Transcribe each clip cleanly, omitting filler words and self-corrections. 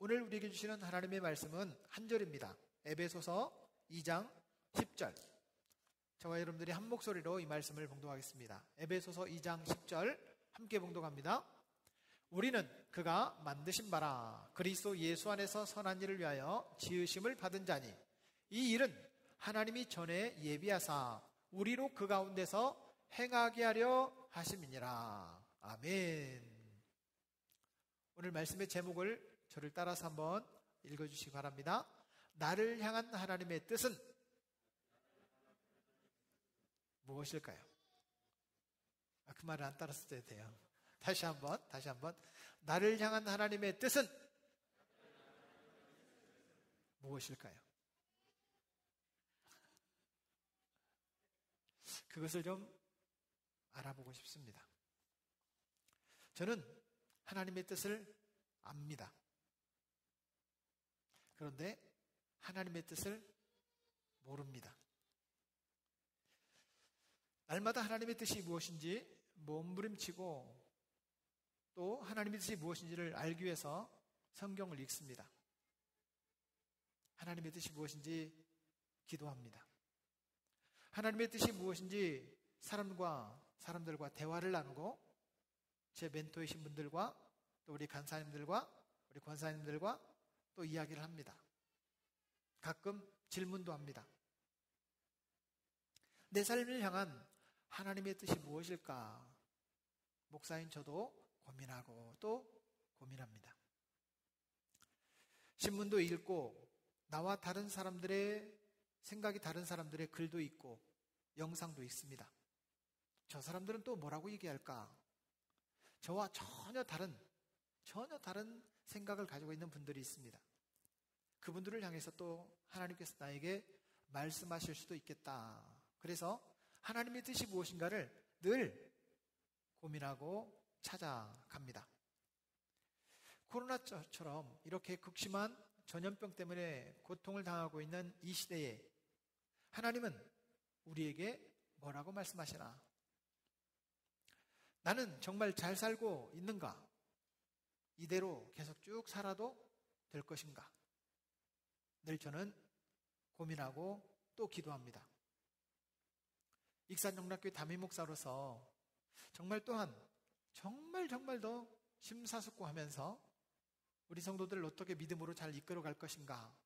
오늘 우리에게 주시는 하나님의 말씀은 한 절입니다. 에베소서 2장 10절. 저와 여러분들이 한 목소리로 이 말씀을 봉독하겠습니다. 에베소서 2장 10절 함께 봉독합니다. 우리는 그가 만드신 바라 그리스도 예수 안에서 선한 일을 위하여 지으심을 받은 자니 이 일은 하나님이 전에 예비하사 우리로 그 가운데서 행하게 하려 하심이니라. 아멘. 오늘 말씀의 제목을 저를 따라서 한번 읽어주시기 바랍니다. 나를 향한 하나님의 뜻은 무엇일까요? 그 말을 안 따랐어야 돼요. 다시 한번. 나를 향한 하나님의 뜻은 무엇일까요? 그것을 좀 알아보고 싶습니다. 저는 하나님의 뜻을 압니다. 그런데 하나님의 뜻을 모릅니다. 날마다 하나님의 뜻이 무엇인지 몸부림치고 또 하나님의 뜻이 무엇인지를 알기 위해서 성경을 읽습니다. 하나님의 뜻이 무엇인지 기도합니다. 하나님의 뜻이 무엇인지 사람들과 대화를 나누고 제 멘토이신 분들과 또 우리 간사님들과 우리 권사님들과 또 이야기를 합니다. 가끔 질문도 합니다. 내 삶을 향한 하나님의 뜻이 무엇일까? 목사인 저도 고민하고 또 고민합니다. 신문도 읽고 나와 다른 사람들의 생각이 다른 사람들의 글도 있고 영상도 있습니다. 저 사람들은 또 뭐라고 얘기할까? 저와 전혀 다른 생각을 가지고 있는 분들이 있습니다. 그분들을 향해서 또 하나님께서 나에게 말씀하실 수도 있겠다. 그래서 하나님의 뜻이 무엇인가를 늘 고민하고 찾아갑니다. 코로나처럼 이렇게 극심한 전염병 때문에 고통을 당하고 있는 이 시대에 하나님은 우리에게 뭐라고 말씀하시나? 나는 정말 잘 살고 있는가? 이대로 계속 쭉 살아도 될 것인가? 늘 저는 고민하고 또 기도합니다. 익산영락교회 담임목사로서 정말 더 심사숙고하면서 우리 성도들을 어떻게 믿음으로 잘 이끌어갈 것인가?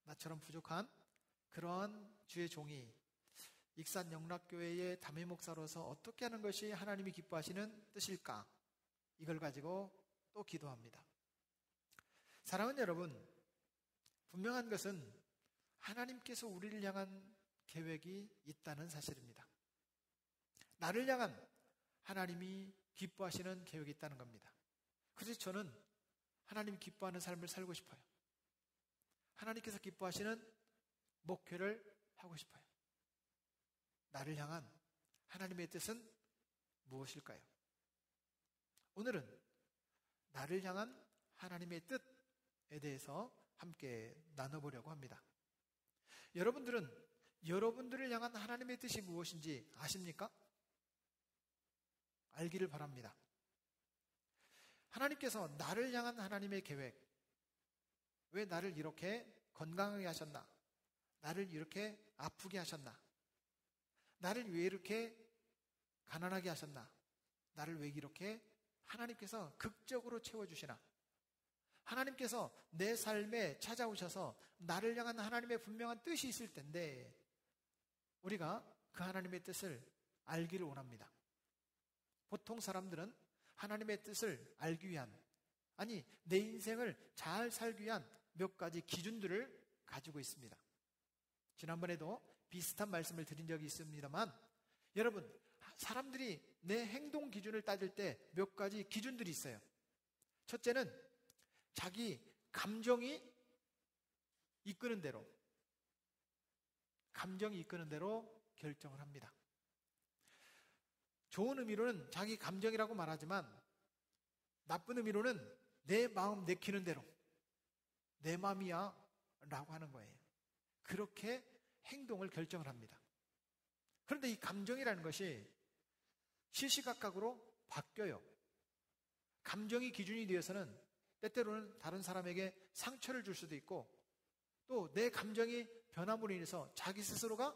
나처럼 부족한 그러한 주의 종이 익산영락교회의 담임목사로서 어떻게 하는 것이 하나님이 기뻐하시는 뜻일까? 이걸 가지고 또 기도합니다. 사랑하는 여러분, 분명한 것은 하나님께서 우리를 향한 계획이 있다는 사실입니다. 나를 향한 하나님이 기뻐하시는 계획이 있다는 겁니다. 그래서 저는 하나님이 기뻐하는 삶을 살고 싶어요. 하나님께서 기뻐하시는 목회를 하고 싶어요. 나를 향한 하나님의 뜻은 무엇일까요? 오늘은 나를 향한 하나님의 뜻에 대해서 함께 나눠보려고 합니다. 여러분들을 향한 하나님의 뜻이 무엇인지 아십니까? 알기를 바랍니다. 하나님께서 나를 향한 하나님의 계획, 왜 나를 이렇게 건강하게 하셨나? 나를 이렇게 아프게 하셨나? 나를 왜 이렇게 가난하게 하셨나? 나를 왜 이렇게 하나님께서 극적으로 채워주시나? 하나님께서 내 삶에 찾아오셔서 나를 향한 하나님의 분명한 뜻이 있을 텐데 우리가 그 하나님의 뜻을 알기를 원합니다. 보통 사람들은 하나님의 뜻을 알기 위한, 내 인생을 잘 살기 위한 몇 가지 기준들을 가지고 있습니다. 지난번에도 비슷한 말씀을 드린 적이 있습니다만 여러분, 사람들이 내 행동 기준을 따질 때 몇 가지 기준들이 있어요. 첫째는 자기 감정이 이끄는 대로 결정을 합니다. 좋은 의미로는 자기 감정이라고 말하지만 나쁜 의미로는 내 마음 내키는 대로 내 마음이야 라고 하는 거예요. 그렇게 행동을 결정을 합니다. 그런데 이 감정이라는 것이 시시각각으로 바뀌어요. 감정이 기준이 되어서는 때때로는 다른 사람에게 상처를 줄 수도 있고, 또 내 감정이 변함으로 인해서 자기 스스로가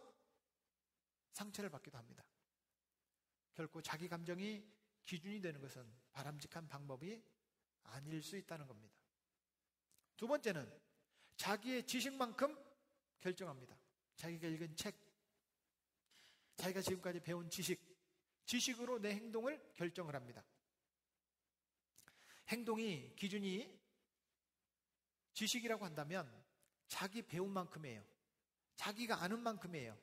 상처를 받기도 합니다. 결코 자기 감정이 기준이 되는 것은 바람직한 방법이 아닐 수 있다는 겁니다. 두 번째는 자기의 지식만큼 결정합니다. 자기가 읽은 책, 자기가 지금까지 배운 지식으로 내 행동을 결정을 합니다. 행동이 기준이 지식이라고 한다면 자기 배운 만큼이에요. 자기가 아는 만큼이에요.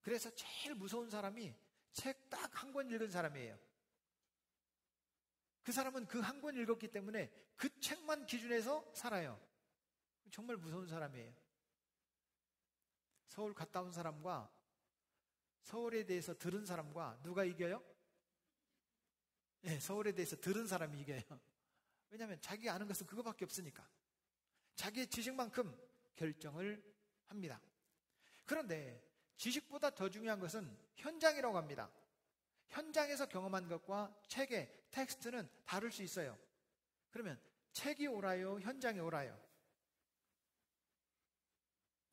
그래서 제일 무서운 사람이 책 딱 한 권 읽은 사람이에요. 그 사람은 그 한 권 읽었기 때문에 그 책만 기준해서 살아요. 정말 무서운 사람이에요. 서울 갔다 온 사람과 서울에 대해서 들은 사람과 누가 이겨요? 네, 서울에 대해서 들은 사람이 이겨요. 왜냐하면 자기가 아는 것은 그거밖에 없으니까. 자기의 지식만큼 결정을 합니다. 그런데 지식보다 더 중요한 것은 현장이라고 합니다. 현장에서 경험한 것과 책의 텍스트는 다를 수 있어요. 그러면 책이 옳아요? 현장이 옳아요?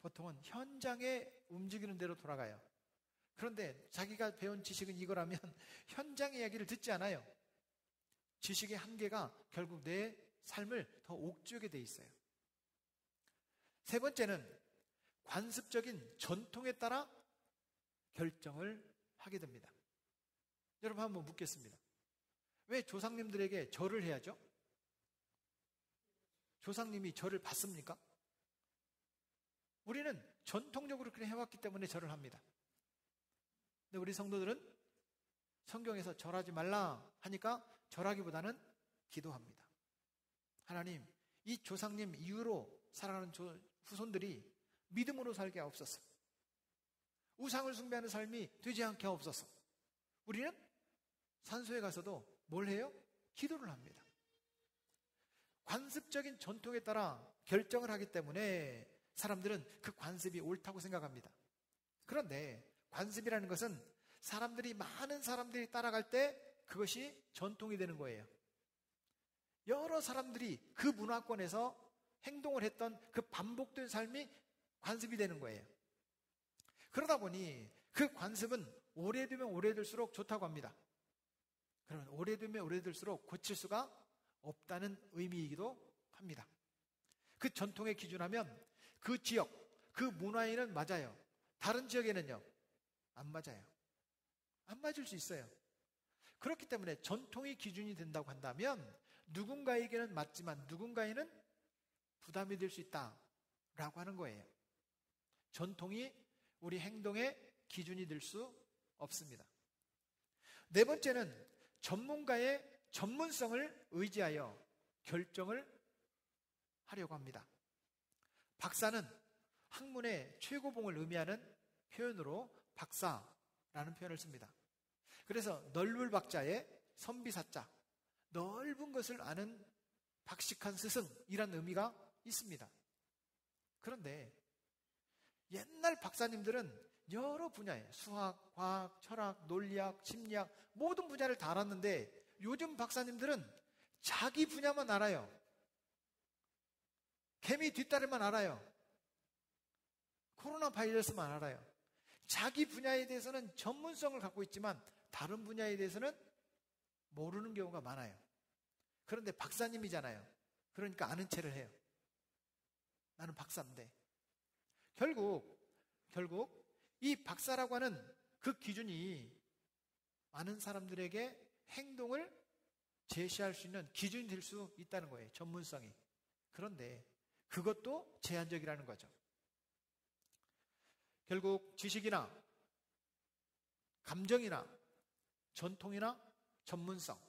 보통은 현장에 움직이는 대로 돌아가요. 그런데 자기가 배운 지식은 이거라면 현장의 이야기를 듣지 않아요. 지식의 한계가 결국 내 삶을 더 옥죄게 돼 있어요. 세 번째는 관습적인 전통에 따라 결정을 하게 됩니다. 여러분 한번 묻겠습니다. 왜 조상님들에게 절을 해야죠? 조상님이 절을 받습니까? 우리는 전통적으로 그렇게 해왔기 때문에 절을 합니다. 근데 우리 성도들은 성경에서 절하지 말라 하니까 절하기보다는 기도합니다. 하나님, 이 조상님 이후로 살아가는 후손들이 믿음으로 살게 하옵소서. 우상을 숭배하는 삶이 되지 않게 하옵소서. 우리는 산소에 가서도 뭘 해요? 기도를 합니다. 관습적인 전통에 따라 결정을 하기 때문에 사람들은 그 관습이 옳다고 생각합니다. 그런데 관습이라는 것은 많은 사람들이 따라갈 때 그것이 전통이 되는 거예요. 여러 사람들이 그 문화권에서 행동을 했던 그 반복된 삶이 관습이 되는 거예요. 그러다 보니 그 관습은 오래되면 오래될수록 좋다고 합니다. 그러면 오래되면 오래될수록 고칠 수가 없다는 의미이기도 합니다. 그 전통에 기준하면 그 지역, 그 문화에는 맞아요. 다른 지역에는요, 안 맞아요. 안 맞을 수 있어요. 그렇기 때문에 전통이 기준이 된다고 한다면 누군가에게는 맞지만 누군가에는 부담이 될 수 있다라고 하는 거예요. 전통이 우리 행동의 기준이 될 수 없습니다. 네 번째는 전문가의 전문성을 의지하여 결정을 하려고 합니다. 박사는 학문의 최고봉을 의미하는 표현으로 박사라는 표현을 씁니다. 그래서 넓을 박자에 선비사자, 넓은 것을 아는 박식한 스승이라는 의미가 있습니다. 그런데 옛날 박사님들은 여러 분야에 수학, 과학, 철학, 논리학, 심리학 모든 분야를 다 알았는데 요즘 박사님들은 자기 분야만 알아요. 개미 뒷다리만 알아요. 코로나 바이러스만 알아요. 자기 분야에 대해서는 전문성을 갖고 있지만 다른 분야에 대해서는 모르는 경우가 많아요. 그런데 박사님이잖아요. 그러니까 아는 체를 해요. 나는 박사인데. 결국 이 박사라고 하는 그 기준이 많은 사람들에게 행동을 제시할 수 있는 기준이 될 수 있다는 거예요. 전문성이. 그런데 그것도 제한적이라는 거죠. 결국 지식이나 감정이나 전통이나 전문성,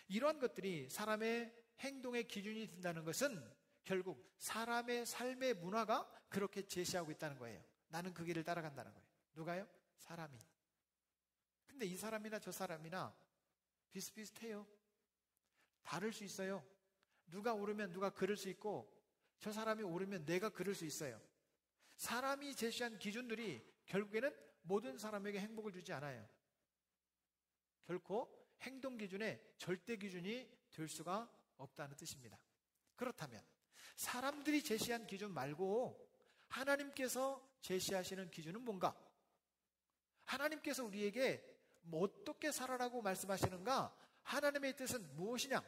이러한 것들이 사람의 행동의 기준이 된다는 것은 결국 사람의 삶의 문화가 그렇게 제시하고 있다는 거예요. 나는 그 길을 따라간다는 거예요. 누가요? 사람이. 근데 이 사람이나 저 사람이나 비슷비슷해요. 다를 수 있어요. 누가 옳으면 누가 그럴 수 있고 저 사람이 옳으면 내가 그럴 수 있어요. 사람이 제시한 기준들이 결국에는 모든 사람에게 행복을 주지 않아요. 결코 행동 기준의 절대 기준이 될 수가 없다는 뜻입니다. 그렇다면 사람들이 제시한 기준 말고 하나님께서 제시하시는 기준은 뭔가? 하나님께서 우리에게 어떻게 살아라고 말씀하시는가? 하나님의 뜻은 무엇이냐?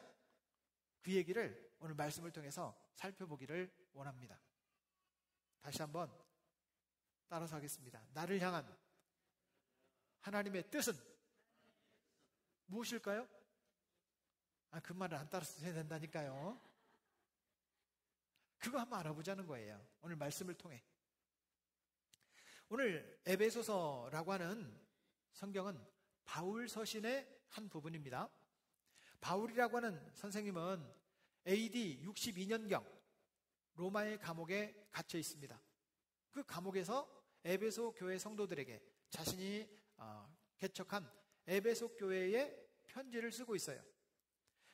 그 얘기를 오늘 말씀을 통해서 살펴보기를 원합니다. 다시 한번 따라서 하겠습니다. 나를 향한 하나님의 뜻은 무엇일까요? 그 말을 안 따라서 해야 된다니까요. 그거 한번 알아보자는 거예요. 오늘 말씀을 통해. 오늘 에베소서라고 하는 성경은 바울 서신의 한 부분입니다. 바울이라고 하는 선생님은 AD 62년경 로마의 감옥에 갇혀 있습니다. 그 감옥에서 에베소 교회 성도들에게 자신이 개척한 에베소 교회에 편지를 쓰고 있어요.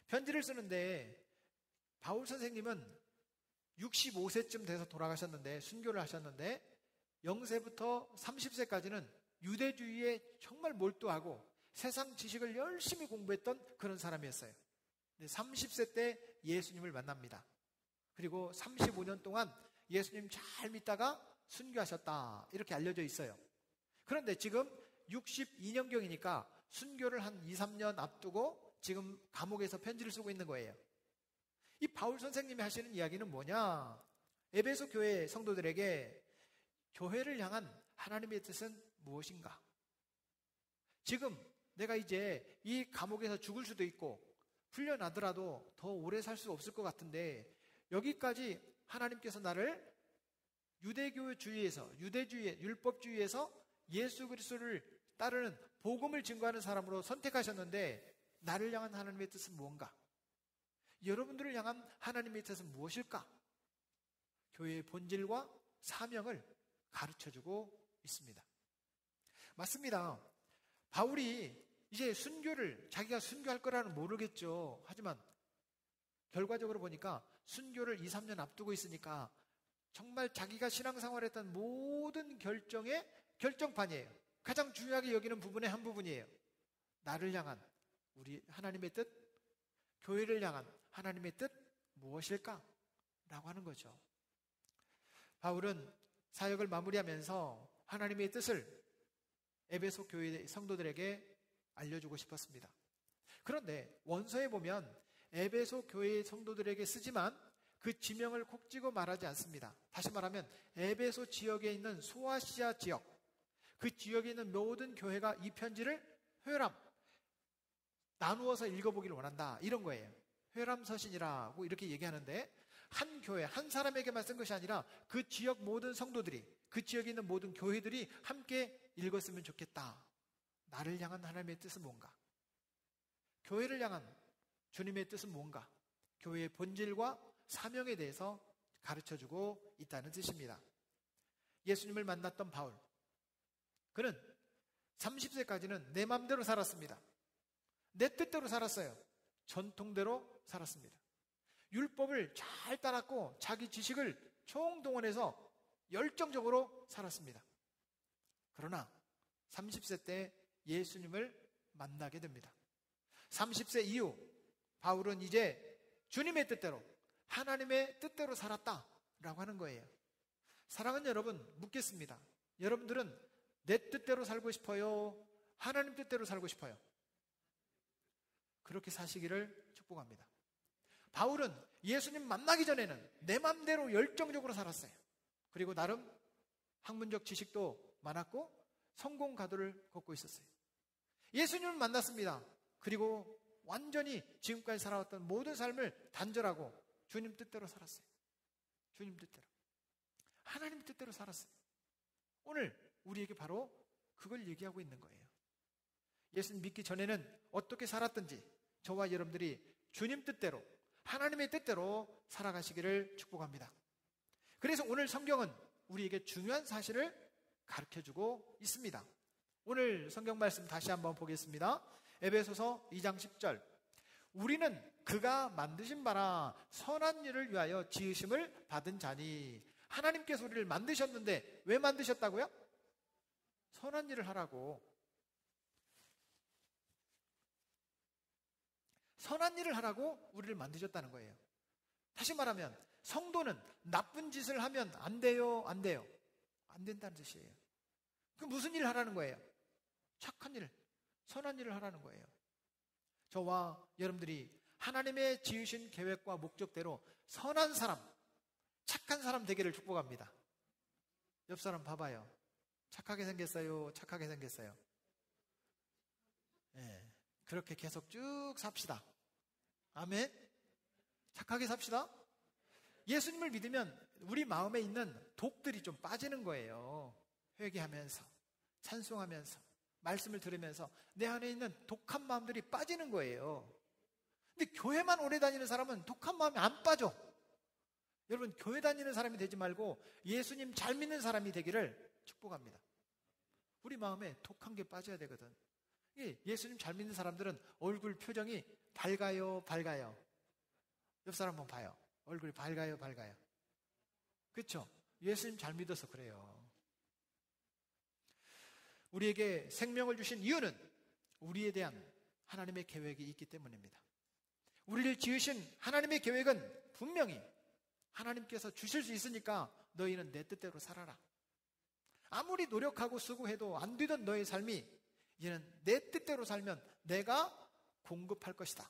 편지를 쓰는데 바울 선생님은 65세쯤 돼서 돌아가셨는데, 순교를 하셨는데 0세부터 30세까지는 유대주의에 정말 몰두하고 세상 지식을 열심히 공부했던 그런 사람이었어요. 30세 때 예수님을 만납니다. 그리고 35년 동안 예수님 잘 믿다가 순교하셨다, 이렇게 알려져 있어요. 그런데 지금 62년경이니까 순교를 한 2, 3년 앞두고 지금 감옥에서 편지를 쓰고 있는 거예요. 이 바울 선생님이 하시는 이야기는 뭐냐? 에베소 교회 성도들에게 교회를 향한 하나님의 뜻은 무엇인가? 지금 내가 이제 이 감옥에서 죽을 수도 있고 풀려나더라도 더 오래 살 수 없을 것 같은데, 여기까지 하나님께서 나를 유대교주의에서, 유대주의, 율법주의에서 예수 그리스도를 따르는 복음을 증거하는 사람으로 선택하셨는데 나를 향한 하나님의 뜻은 무엇인가? 여러분들을 향한 하나님의 뜻은 무엇일까? 교회의 본질과 사명을 가르쳐주고 있습니다. 맞습니다. 바울이 이제 자기가 순교할 거라는 모르겠죠. 하지만 결과적으로 보니까 순교를 2, 3년 앞두고 있으니까 정말 자기가 신앙생활했던 모든 결정의 결정판이에요. 가장 중요하게 여기는 부분의 한 부분이에요. 나를 향한 우리 하나님의 뜻, 교회를 향한 하나님의 뜻 무엇일까? 라고 하는 거죠. 바울은 사역을 마무리하면서 하나님의 뜻을 에베소 교회 성도들에게 알려주고 싶었습니다. 그런데 원서에 보면 에베소 교회의 성도들에게 쓰지만 그 지명을 콕 찍어 말하지 않습니다. 다시 말하면 에베소 지역에 있는 소아시아 지역, 그 지역에 있는 모든 교회가 이 편지를 나누어서 읽어보기를 원한다, 이런 거예요. 회람서신이라고 이렇게 얘기하는데, 한 교회, 한 사람에게만 쓴 것이 아니라 그 지역 모든 성도들이, 그 지역에 있는 모든 교회들이 함께 읽었으면 좋겠다. 나를 향한 하나님의 뜻은 뭔가? 교회를 향한 주님의 뜻은 뭔가? 교회의 본질과 사명에 대해서 가르쳐주고 있다는 뜻입니다. 예수님을 만났던 바울, 그는 30세까지는 내 마음대로 살았습니다. 내 뜻대로 살았어요. 전통대로 살았습니다. 율법을 잘 따랐고 자기 지식을 총동원해서 열정적으로 살았습니다. 그러나 30세 때 예수님을 만나게 됩니다. 30세 이후 바울은 이제 주님의 뜻대로, 하나님의 뜻대로 살았다라고 하는 거예요. 사랑하는 여러분, 묻겠습니다. 여러분들은 내 뜻대로 살고 싶어요? 하나님 뜻대로 살고 싶어요? 그렇게 사시기를 축복합니다. 바울은 예수님 만나기 전에는 내 맘대로 열정적으로 살았어요. 그리고 나름 학문적 지식도 많았고 성공 가도를 걷고 있었어요. 예수님을 만났습니다. 그리고 완전히 지금까지 살아왔던 모든 삶을 단절하고 주님 뜻대로 살았어요. 주님 뜻대로, 하나님 뜻대로 살았어요. 오늘 우리에게 바로 그걸 얘기하고 있는 거예요. 예수님 믿기 전에는 어떻게 살았든지 저와 여러분들이 주님 뜻대로, 하나님의 뜻대로 살아가시기를 축복합니다. 그래서 오늘 성경은 우리에게 중요한 사실을 가르쳐주고 있습니다. 오늘 성경 말씀 다시 한번 보겠습니다. 에베소서 2장 10절. 우리는 그가 만드신 바라 선한 일을 위하여 지으심을 받은 자니. 하나님께서 우리를 만드셨는데 왜 만드셨다고요? 선한 일을 하라고. 선한 일을 하라고 우리를 만드셨다는 거예요. 다시 말하면 성도는 나쁜 짓을 하면 안 돼요, 안 돼요? 안 된다는 뜻이에요. 그 무슨 일을 하라는 거예요? 착한 일, 선한 일을 하라는 거예요. 저와 여러분들이 하나님의 지으신 계획과 목적대로 선한 사람, 착한 사람 되기를 축복합니다. 옆 사람 봐봐요. 착하게 생겼어요? 착하게 생겼어요? 네, 그렇게 계속 쭉 삽시다. 아멘. 착하게 삽시다. 예수님을 믿으면 우리 마음에 있는 독들이 좀 빠지는 거예요. 회개하면서, 찬송하면서, 말씀을 들으면서 내 안에 있는 독한 마음들이 빠지는 거예요. 근데 교회만 오래 다니는 사람은 독한 마음이 안 빠져. 여러분, 교회 다니는 사람이 되지 말고 예수님 잘 믿는 사람이 되기를 축복합니다. 우리 마음에 독한 게 빠져야 되거든. 예수님 잘 믿는 사람들은 얼굴 표정이 밝아요, 밝아요. 옆 사람 한번 봐요. 얼굴이 밝아요, 밝아요. 그렇죠? 예수님 잘 믿어서 그래요. 우리에게 생명을 주신 이유는 우리에 대한 하나님의 계획이 있기 때문입니다. 우리를 지으신 하나님의 계획은 분명히 하나님께서 주실 수 있으니까 너희는 내 뜻대로 살아라. 아무리 노력하고 수고해도 안 되던 너의 삶이 이제는 내 뜻대로 살면 내가 공급할 것이다.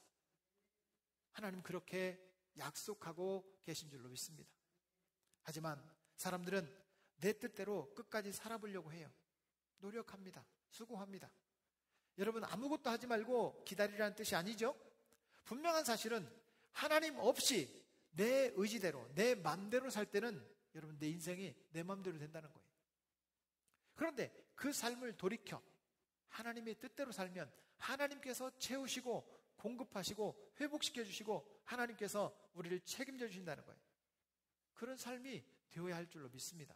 하나님 그렇게 약속하고 계신 줄로 믿습니다. 하지만 사람들은 내 뜻대로 끝까지 살아보려고 해요. 노력합니다. 수고합니다. 여러분, 아무것도 하지 말고 기다리라는 뜻이 아니죠. 분명한 사실은 하나님 없이 내 의지대로, 내 마음대로 살 때는 여러분 내 인생이 내 마음대로 된다는 거예요. 그런데 그 삶을 돌이켜 하나님의 뜻대로 살면 하나님께서 채우시고 공급하시고 회복시켜 주시고 하나님께서 우리를 책임져 주신다는 거예요. 그런 삶이 되어야 할 줄로 믿습니다.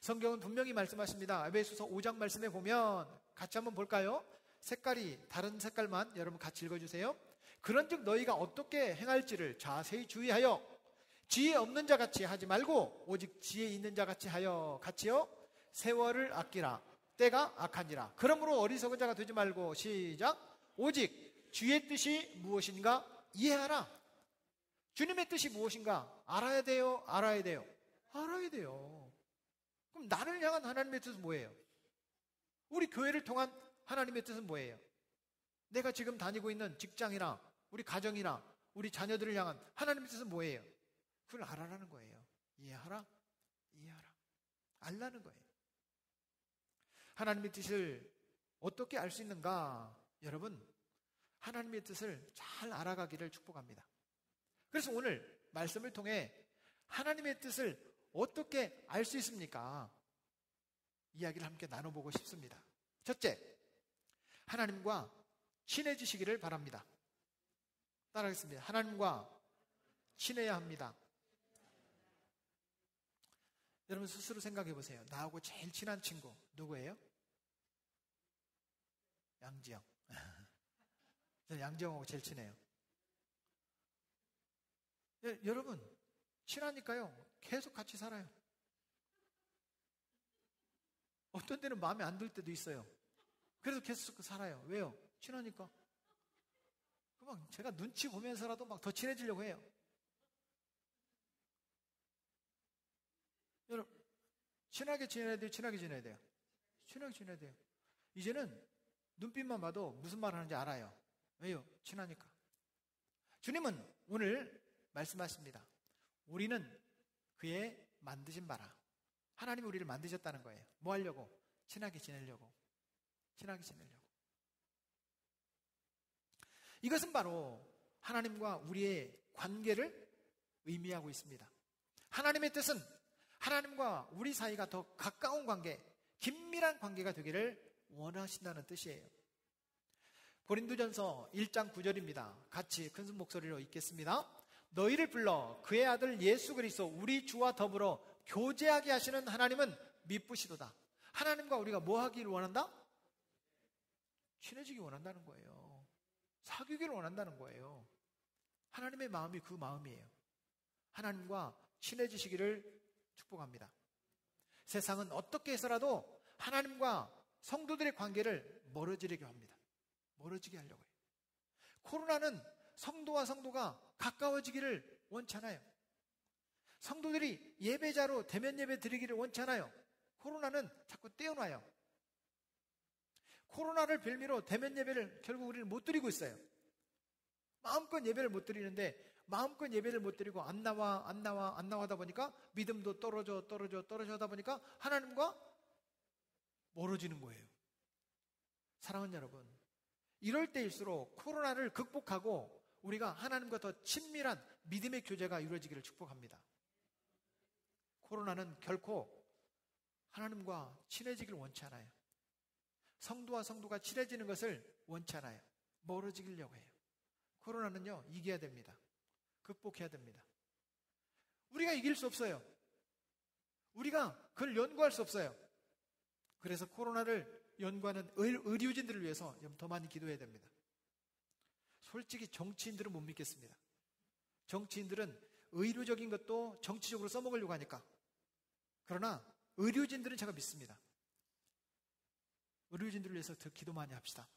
성경은 분명히 말씀하십니다. 에베소서 5장 말씀에 보면 같이 한번 볼까요? 색깔이 다른 색깔만 여러분 같이 읽어주세요. 그런즉 너희가 어떻게 행할지를 자세히 주의하여 지혜 없는 자 같이 하지 말고 오직 지혜 있는 자 같이 하여 같이요 세월을 아끼라. 때가 악하니라. 그러므로 어리석은 자가 되지 말고 시작. 오직 주의 뜻이 무엇인가 이해하라. 주님의 뜻이 무엇인가 알아야 돼요? 알아야 돼요? 알아야 돼요. 그럼 나를 향한 하나님의 뜻은 뭐예요? 우리 교회를 통한 하나님의 뜻은 뭐예요? 내가 지금 다니고 있는 직장이나 우리 가정이나 우리 자녀들을 향한 하나님의 뜻은 뭐예요? 그걸 알아라는 거예요. 이해하라? 이해하라. 알라는 거예요. 하나님의 뜻을 어떻게 알 수 있는가? 여러분, 하나님의 뜻을 잘 알아가기를 축복합니다. 그래서 오늘 말씀을 통해 하나님의 뜻을 어떻게 알 수 있습니까? 이야기를 함께 나눠보고 싶습니다. 첫째, 하나님과 친해지시기를 바랍니다. 따라하겠습니다. 하나님과 친해야 합니다. 여러분 스스로 생각해 보세요. 나하고 제일 친한 친구 누구예요? 양지영. 저는 양지영하고 제일 친해요. 여러분 친하니까요 계속 같이 살아요. 어떤 때는 마음에 안 들 때도 있어요. 그래서 계속 살아요. 왜요? 친하니까. 막 제가 눈치 보면서라도 막 더 친해지려고 해요. 여러분 친하게 지내야 돼요? 친하게 지내야 돼요? 친하게 지내야 돼요. 이제는 눈빛만 봐도 무슨 말 하는지 알아요. 왜요? 친하니까. 주님은 오늘 말씀하십니다. 우리는 그의 만드신 바라. 하나님이 우리를 만드셨다는 거예요. 뭐 하려고? 친하게 지내려고. 친하게 지내려고. 이것은 바로 하나님과 우리의 관계를 의미하고 있습니다. 하나님의 뜻은 하나님과 우리 사이가 더 가까운 관계, 긴밀한 관계가 되기를 원하신다는 뜻이에요. 고린도전서 1장 9절입니다. 같이 큰 목소리로 읽겠습니다. 너희를 불러 그의 아들 예수 그리스도 우리 주와 더불어 교제하게 하시는 하나님은 미쁘시도다. 하나님과 우리가 뭐 하기를 원한다? 친해지기 원한다는 거예요. 사귀기를 원한다는 거예요. 하나님의 마음이 그 마음이에요. 하나님과 친해지시기를 축복합니다. 세상은 어떻게 해서라도 하나님과 성도들의 관계를 멀어지게 합니다. 멀어지게 하려고 해요. 코로나는 성도와 성도가 가까워지기를 원치 않아요. 성도들이 예배자로 대면 예배 드리기를 원치 않아요. 코로나는 자꾸 떼어놔요. 코로나를 빌미로 대면 예배를 결국 우리는 못 드리고 있어요. 마음껏 예배를 못 드리는데 마음껏 예배를 못 드리고 안 나와 하다 보니까 믿음도 떨어져 하다 보니까 하나님과 멀어지는 거예요. 사랑하는 여러분, 이럴 때일수록 코로나를 극복하고 우리가 하나님과 더 친밀한 믿음의 교제가 이루어지기를 축복합니다. 코로나는 결코 하나님과 친해지기를 원치 않아요. 성도와 성도가 친해지는 것을 원치 않아요. 멀어지려고 해요. 코로나는요, 이겨야 됩니다. 극복해야 됩니다. 우리가 이길 수 없어요. 우리가 그걸 연구할 수 없어요. 그래서 코로나를 연구하는 의료진들을 위해서 더 많이 기도해야 됩니다. 솔직히 정치인들은 못 믿겠습니다. 정치인들은 의료적인 것도 정치적으로 써먹으려고 하니까. 그러나 의료진들은 제가 믿습니다. 의료진들을 위해서 더 기도 많이 합시다.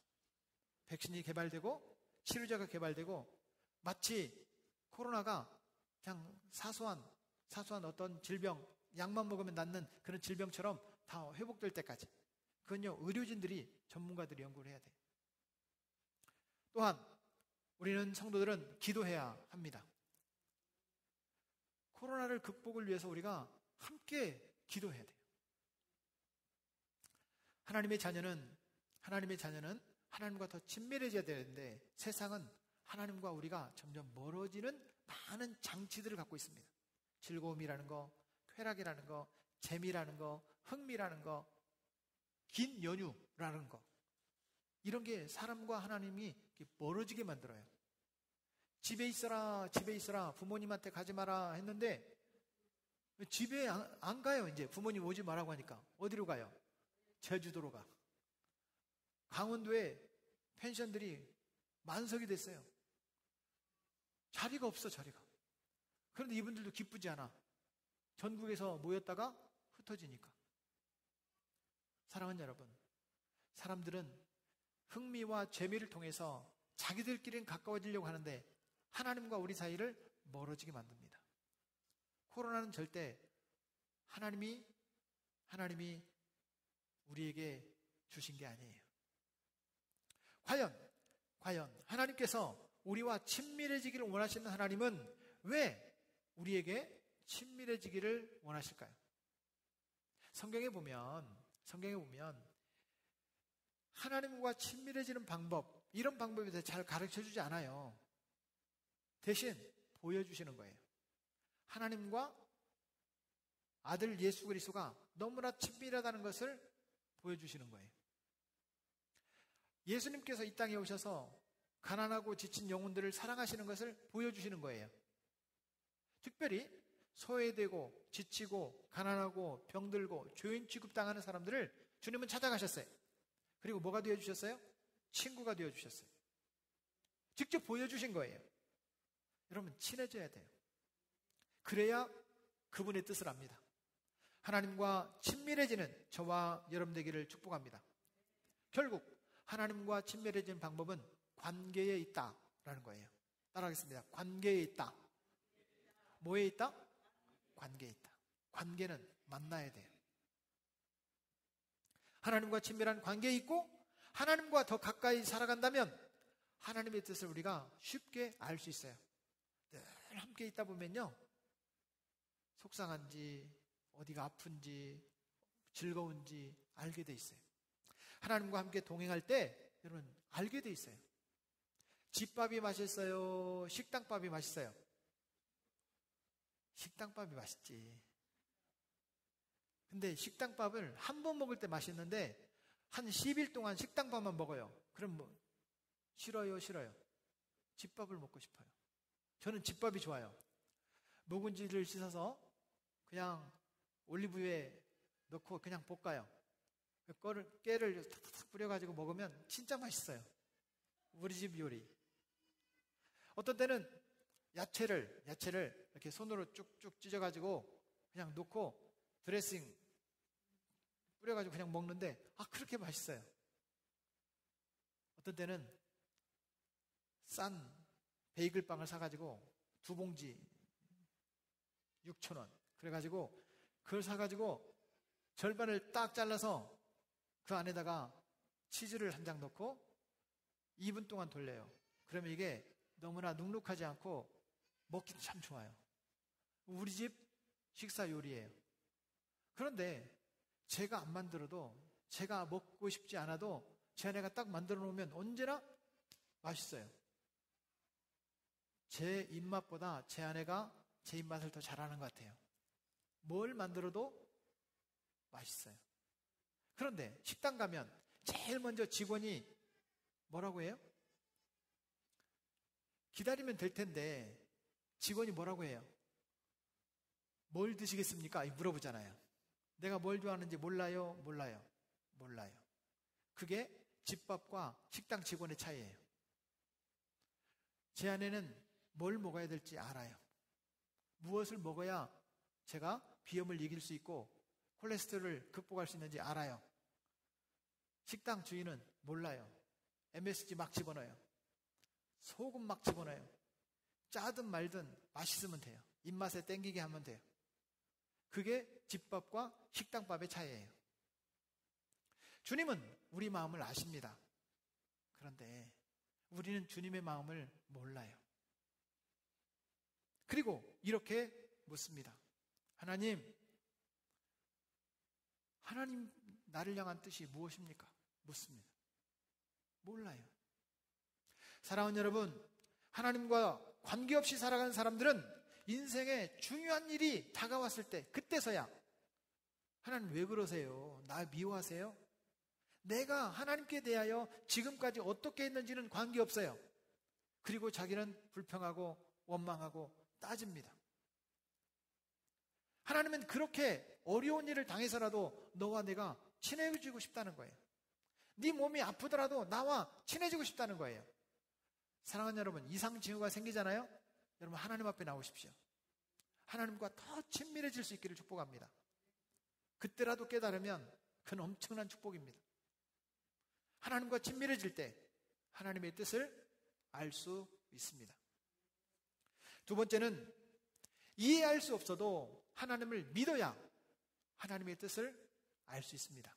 백신이 개발되고 치료제가 개발되고 마치 코로나가 그냥 사소한 어떤 질병, 약만 먹으면 낫는 그런 질병처럼 다 회복될 때까지. 그건요, 의료진들이, 전문가들이 연구를 해야 돼요. 또한 우리는 성도들은 기도해야 합니다. 코로나를 극복을 위해서 우리가 함께 기도해야 돼요. 하나님의 자녀는 하나님과 더 친밀해져야 되는데 세상은 하나님과 우리가 점점 멀어지는 많은 장치들을 갖고 있습니다. 즐거움이라는 거, 쾌락이라는 거, 재미라는 거, 흥미라는 거, 긴 연휴라는 거. 이런 게 사람과 하나님이 멀어지게 만들어요. 집에 있어라 부모님한테 가지 마라 했는데 집에 안 가요. 이제 부모님 오지 말라고 하니까. 어디로 가요? 제주도로 가. 강원도에 펜션들이 만석이 됐어요. 자리가 없어, 자리가. 그런데 이분들도 기쁘지 않아. 전국에서 모였다가 흩어지니까. 사랑하는 여러분, 사람들은 흥미와 재미를 통해서 자기들끼리는 가까워지려고 하는데 하나님과 우리 사이를 멀어지게 만듭니다. 코로나는 절대 하나님이 우리에게 주신 게 아니에요. 과연 하나님께서 우리와 친밀해지기를 원하시는 하나님은 왜 우리에게 친밀해지기를 원하실까요? 성경에 보면 하나님과 친밀해지는 방법, 이런 방법에 대해서 잘 가르쳐주지 않아요. 대신 보여주시는 거예요. 하나님과 아들 예수 그리스도가 너무나 친밀하다는 것을 보여주시는 거예요. 예수님께서 이 땅에 오셔서 가난하고 지친 영혼들을 사랑하시는 것을 보여주시는 거예요. 특별히 소외되고 지치고 가난하고 병들고 죄인 취급당하는 사람들을 주님은 찾아가셨어요. 그리고 뭐가 되어주셨어요? 친구가 되어주셨어요. 직접 보여주신 거예요. 여러분, 친해져야 돼요. 그래야 그분의 뜻을 압니다. 하나님과 친밀해지는 저와 여러분 되기를 축복합니다. 결국 하나님과 친밀해지는 방법은 관계에 있다라는 거예요. 따라하겠습니다. 관계에 있다. 뭐에 있다? 관계에 있다. 관계는 만나야 돼요. 하나님과 친밀한 관계에 있고 하나님과 더 가까이 살아간다면 하나님의 뜻을 우리가 쉽게 알 수 있어요. 늘 함께 있다 보면요, 속상한지 어디가 아픈지 즐거운지 알게 돼 있어요. 하나님과 함께 동행할 때 여러분 알게 돼 있어요. 집밥이 맛있어요? 식당밥이 맛있어요? 식당밥이 맛있지. 근데 식당밥을 한 번 먹을 때 맛있는데 한 10일 동안 식당밥만 먹어요. 그럼 뭐 싫어요? 집밥을 먹고 싶어요. 저는 집밥이 좋아요. 묵은지를 씻어서 그냥 올리브유에 넣고 그냥 볶아요. 깨를 탁탁 뿌려가지고 먹으면 진짜 맛있어요. 우리 집 요리. 어떤 때는 야채를 이렇게 손으로 쭉쭉 찢어가지고 그냥 넣고 드레싱 뿌려가지고 그냥 먹는데 그렇게 맛있어요. 어떤 때는 싼 베이글빵을 사가지고 2봉지 6,000원. 그래가지고 그걸 사가지고 절반을 딱 잘라서 그 안에다가 치즈를 한 장 넣고 2분 동안 돌려요. 그러면 이게 너무나 눅눅하지 않고 먹기도 참 좋아요. 우리 집 식사 요리예요. 그런데 제가 안 만들어도, 제가 먹고 싶지 않아도 제 아내가 딱 만들어 놓으면 언제나 맛있어요. 제 입맛보다 제 아내가 제 입맛을 더 잘하는 것 같아요. 뭘 만들어도 맛있어요. 그런데 식당 가면 제일 먼저 직원이 뭐라고 해요? 기다리면 될 텐데 직원이 뭐라고 해요? 뭘 드시겠습니까? 물어보잖아요. 내가 뭘 좋아하는지 몰라요? 몰라요? 몰라요. 그게 집밥과 식당 직원의 차이예요. 제 아내는 뭘 먹어야 될지 알아요. 무엇을 먹어야 제가 비염을 이길 수 있고 콜레스테롤을 극복할 수 있는지 알아요. 식당 주인은 몰라요. MSG 막 집어넣어요. 소금 막 집어넣어요. 짜든 말든 맛있으면 돼요. 입맛에 땡기게 하면 돼요. 그게 집밥과 식당밥의 차이예요. 주님은 우리 마음을 아십니다. 그런데 우리는 주님의 마음을 몰라요. 그리고 이렇게 묻습니다. 하나님 나를 향한 뜻이 무엇입니까? 묻습니다. 몰라요. 사랑하는 여러분, 하나님과 관계없이 살아가는 사람들은 인생에 중요한 일이 다가왔을 때, 그때서야 하나님 왜 그러세요? 나 미워하세요? 내가 하나님께 대하여 지금까지 어떻게 했는지는 관계없어요. 그리고 자기는 불평하고 원망하고 따집니다. 하나님은 그렇게 어려운 일을 당해서라도 너와 내가 친해지고 싶다는 거예요. 네 몸이 아프더라도 나와 친해지고 싶다는 거예요. 사랑하는 여러분, 이상징후가 생기잖아요? 여러분 하나님 앞에 나오십시오. 하나님과 더 친밀해질 수 있기를 축복합니다. 그때라도 깨달으면 그건 엄청난 축복입니다. 하나님과 친밀해질 때 하나님의 뜻을 알 수 있습니다. 두 번째는 이해할 수 없어도 하나님을 믿어야 하나님의 뜻을 알 수 있습니다.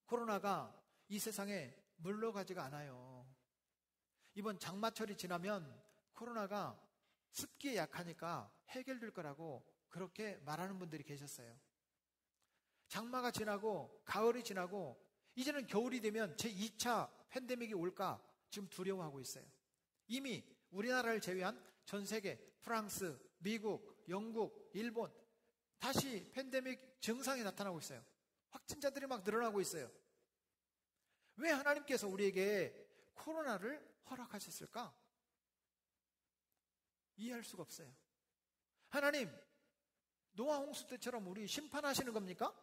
코로나가 이 세상에 물러가지가 않아요. 이번 장마철이 지나면 코로나가 습기에 약하니까 해결될 거라고 그렇게 말하는 분들이 계셨어요. 장마가 지나고 가을이 지나고 이제는 겨울이 되면 제2차 팬데믹이 올까 지금 두려워하고 있어요. 이미 우리나라를 제외한 전 세계 프랑스, 미국, 영국, 일본 다시 팬데믹 증상이 나타나고 있어요. 확진자들이 막 늘어나고 있어요. 왜 하나님께서 우리에게 코로나를 허락하셨을까? 이해할 수가 없어요. 하나님, 노아 홍수 때처럼 우리 심판하시는 겁니까?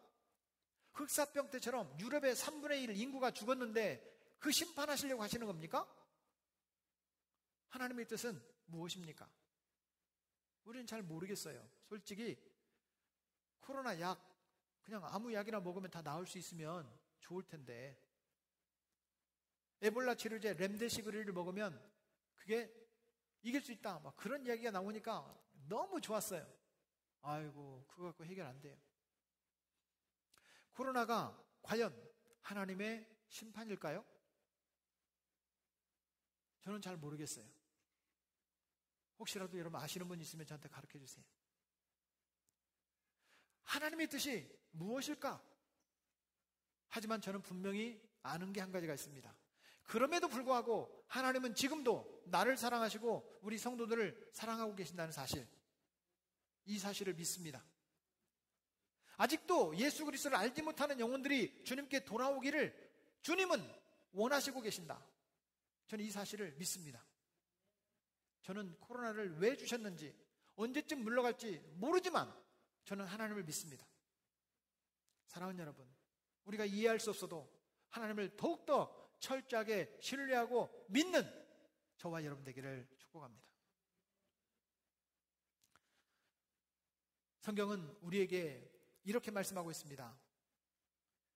흑사병 때처럼 유럽의 3분의 1 인구가 죽었는데 그 심판하시려고 하시는 겁니까? 하나님의 뜻은 무엇입니까? 우리는 잘 모르겠어요. 솔직히 코로나 약 그냥 아무 약이나 먹으면 다 나을 수 있으면 좋을 텐데 에볼라 치료제 렘데시비르를 먹으면 그게 이길 수 있다 막 그런 이야기가 나오니까 너무 좋았어요. 아이고 그거 갖고 해결 안 돼요. 코로나가 과연 하나님의 심판일까요? 저는 잘 모르겠어요. 혹시라도 여러분 아시는 분 있으면 저한테 가르쳐 주세요. 하나님의 뜻이 무엇일까? 하지만 저는 분명히 아는 게 한 가지가 있습니다. 그럼에도 불구하고 하나님은 지금도 나를 사랑하시고 우리 성도들을 사랑하고 계신다는 사실, 이 사실을 믿습니다. 아직도 예수 그리스도를 알지 못하는 영혼들이 주님께 돌아오기를 주님은 원하시고 계신다. 저는 이 사실을 믿습니다. 저는 코로나를 왜 주셨는지 언제쯤 물러갈지 모르지만 저는 하나님을 믿습니다. 사랑하는 여러분, 우리가 이해할 수 없어도 하나님을 더욱더 철저하게 신뢰하고 믿는 저와 여러분 되기를 축복합니다. 성경은 우리에게 이렇게 말씀하고 있습니다.